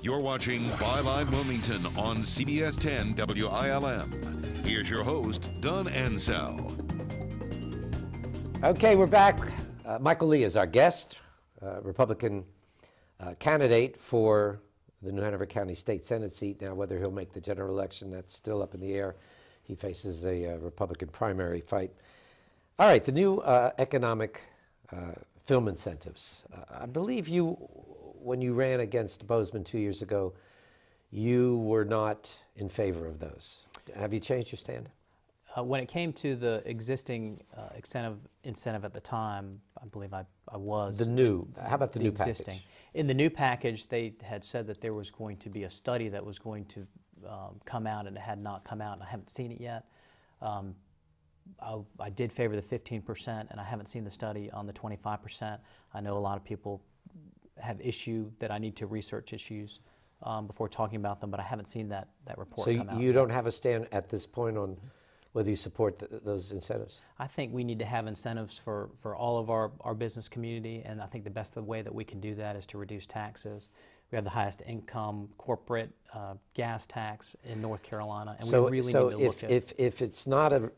You're watching Byline Wilmington on CBS 10 WILM. Here's your host, Don Ansell. Okay, we're back. Michael Lee is our guest, Republican candidate for the New Hanover County State Senate seat. Now, whether he'll make the general election, that's still up in the air. He faces a Republican primary fight. All right, the new economic film incentives. I believe you, when you ran against Bozeman 2 years ago, you were not in favor of those. Have you changed your stand? When it came to the existing incentive at the time, I believe I was. How about the new package? In the new package, they had said that there was going to be a study that was going to come out, and it had not come out, and I haven't seen it yet. I did favor the 15%, and I haven't seen the study on the 25%. I know a lot of people have issue that I need to research issues before talking about them, but I haven't seen that report come out. So you don't have a stand at this point on whether you support those incentives? I think we need to have incentives for all of our business community, and I think the best way that we can do that is to reduce taxes. We have the highest income corporate gas tax in North Carolina, and we really need to look at... if it's not a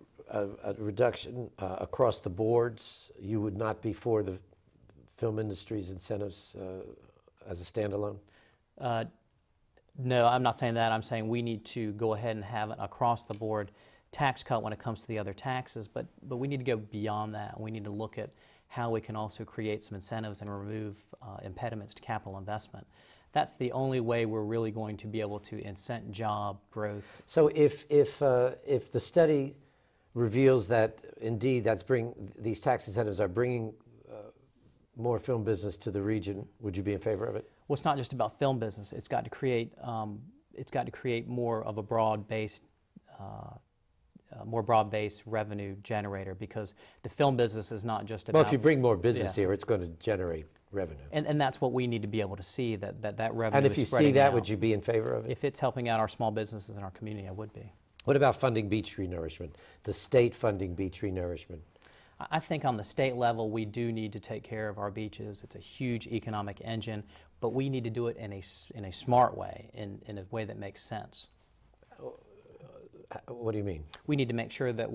reduction across the boards, you would not be for the film industry's incentives as a standalone? No, I'm not saying that. I'm saying we need to go ahead and have an across-the-board tax cut when it comes to the other taxes, but we need to go beyond that. We need to look at how we can also create some incentives and remove impediments to capital investment. That's the only way we're really going to be able to incent job growth. So if the study reveals that indeed these tax incentives are bringing more film business to the region, would you be in favor of it? Well, it's not just about film business. It's got to create more of a broad-based revenue generator, because the film business is not just about... Well, if you bring more business here, it's going to generate revenue. And that's what we need to be able to see, that revenue And if you see that, would you be in favor of it? If it's helping out our small businesses in our community, I would be. What about funding beach renourishment, the state funding beach renourishment? I think on the state level, we do need to take care of our beaches. It's a huge economic engine, but we need to do it in a smart way, in a way that makes sense. What do you mean? We need to make sure that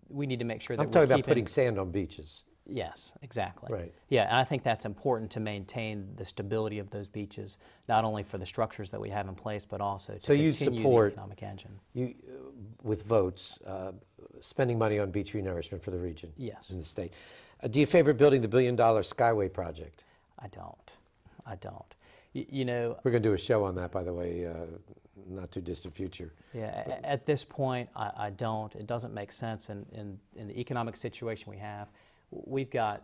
we need to make sure that I'm talking about putting sand on beaches. Yes, exactly. Right. Yeah, and I think that's important to maintain the stability of those beaches, not only for the structures that we have in place, but also to continue the economic engine. You, with votes, spending money on beach renourishment for the region? Yes. In the state. Do you favor building the $1 billion Skyway project? I don't. You know... We're going to do a show on that, by the way, not too distant future. Yeah, at this point, I don't. It doesn't make sense in the economic situation we have. We've got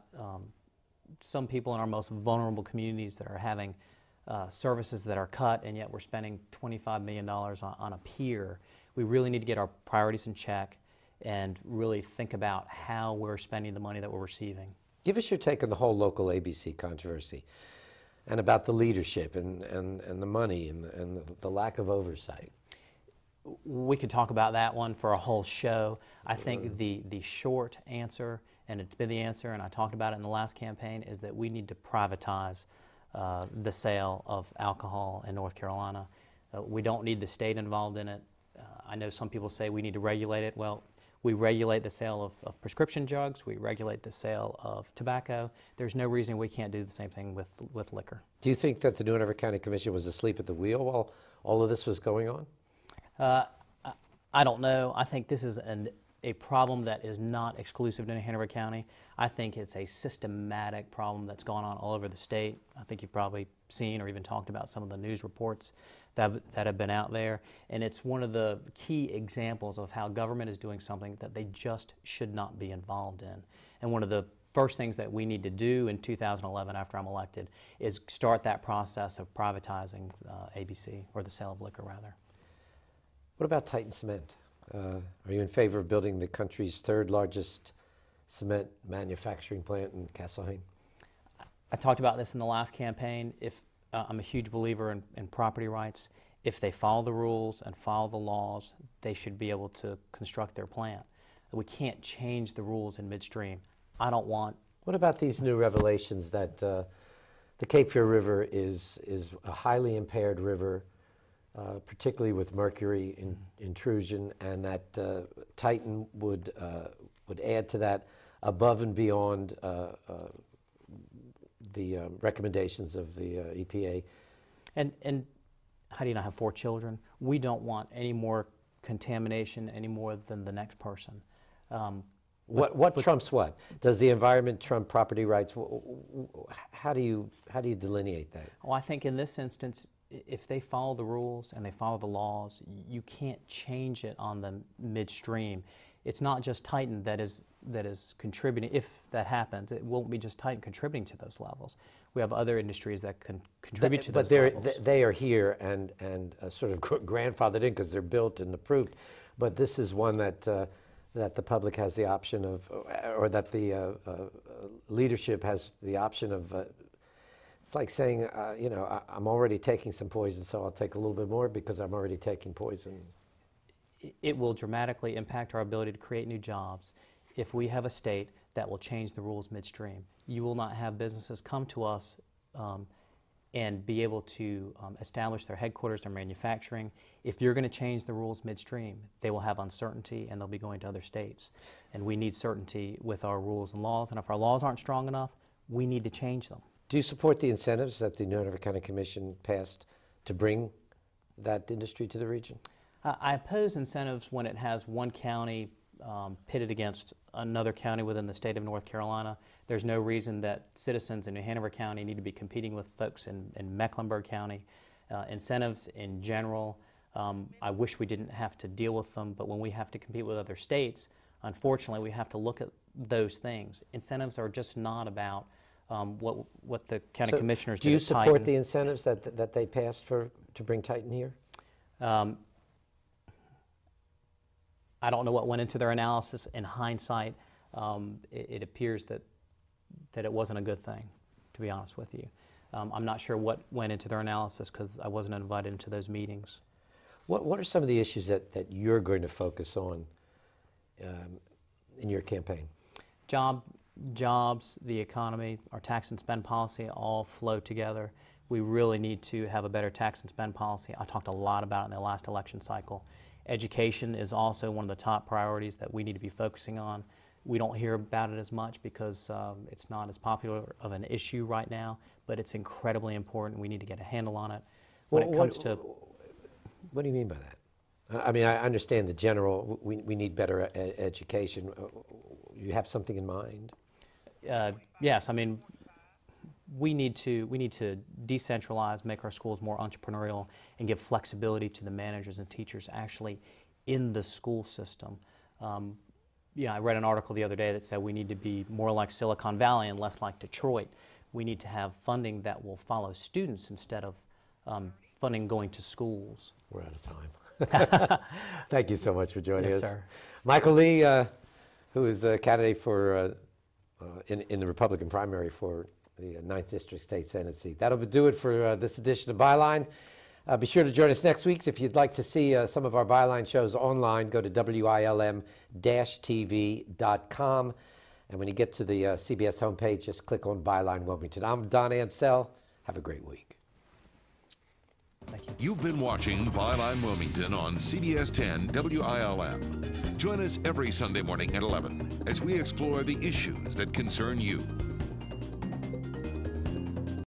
some people in our most vulnerable communities that are having services that are cut, and yet we're spending $25 million on a pier. We really need to get our priorities in check and really think about how we're spending the money that we're receiving. Give us your take on the whole local ABC controversy and about the leadership and the money and the lack of oversight. We could talk about that one for a whole show. I think the short answer, and it's been the answer, and I talked about it in the last campaign, is that we need to privatize the sale of alcohol in North Carolina. We don't need the state involved in it. I know some people say we need to regulate it. Well, we regulate the sale of prescription drugs. We regulate the sale of tobacco. There's no reason we can't do the same thing with liquor. Do you think that the New Hanover County Commission was asleep at the wheel while all of this was going on? I don't know. I think this is a problem that is not exclusive to New Hanover County. I think it's a systematic problem that's gone on all over the state. I think you've probably seen or even talked about some of the news reports that have been out there. And it's one of the key examples of how government is doing something that they just should not be involved in. And one of the first things that we need to do in 2011 after I'm elected is start that process of privatizing ABC, or the sale of liquor rather. What about Titan Cement? Are you in favor of building the country's third largest cement manufacturing plant in Castlehane? I talked about this in the last campaign. I'm a huge believer in property rights. If they follow the rules and follow the laws, they should be able to construct their plant. We can't change the rules in midstream. I don't want... What about these new revelations that the Cape Fear River is a highly impaired river, particularly with mercury intrusion, and that Titan would add to that above and beyond the recommendations of the EPA. And how do you not have 4 children? We don't want any more contamination any more than the next person. What trumps what? Does the environment trump property rights? How do you delineate that? Well, I think in this instance, if they follow the rules and they follow the laws, you can't change it on them midstream. It's not just Titan that is contributing. If that happens, it won't be just Titan contributing to those levels. We have other industries that can contribute to those levels. But they are here and sort of grandfathered in because they're built and approved. But this is one that the public has the option of, or that the leadership has the option of. It's like saying, you know, I'm already taking some poison, so I'll take a little bit more because I'm already taking poison. It will dramatically impact our ability to create new jobs if we have a state that will change the rules midstream. You will not have businesses come to us and be able to establish their headquarters, their manufacturing. If you're going to change the rules midstream, they will have uncertainty and they'll be going to other states. And we need certainty with our rules and laws, and if our laws aren't strong enough, we need to change them. Do you support the incentives that the New Hanover County Commission passed to bring that industry to the region? I oppose incentives when it has one county pitted against another county within the state of North Carolina. There's no reason that citizens in New Hanover County need to be competing with folks in Mecklenburg County. Incentives in general, I wish we didn't have to deal with them, but when we have to compete with other states, unfortunately we have to look at those things. Incentives are just not about what the county commissioners did. Do you at support Titan. the incentives that they passed to bring Titan here? I don't know what went into their analysis. In hindsight, it appears that it wasn't a good thing, to be honest with you. I'm not sure what went into their analysis because I wasn't invited into those meetings. What are some of the issues that you're going to focus on in your campaign? Jobs, the economy, our tax and spend policy all flow together. We really need to have a better tax and spend policy. I talked a lot about it in the last election cycle. Education is also one of the top priorities that we need to be focusing on. We don't hear about it as much because it's not as popular of an issue right now, but it's incredibly important. We need to get a handle on it. When it comes to... What do you mean by that? I mean, I understand the general, we need better education. You have something in mind? Yes, I mean, we need to decentralize, make our schools more entrepreneurial, and give flexibility to the managers and teachers actually in the school system. I read an article the other day that said we need to be more like Silicon Valley and less like Detroit. We need to have funding that will follow students instead of funding going to schools. We're out of time. Thank you so much for joining us. Yes, sir. Michael Lee, who is a candidate for in the Republican primary for the 9th District State Senate seat. That'll do it for this edition of Byline. Be sure to join us next week. If you'd like to see some of our Byline shows online, go to WILM-TV.com. And when you get to the CBS homepage, just click on Byline Wilmington. I'm Don Ansell. Have a great week. Thank you. You've been watching Byline Wilmington on CBS 10 WILM. Join us every Sunday morning at 11 as we explore the issues that concern you.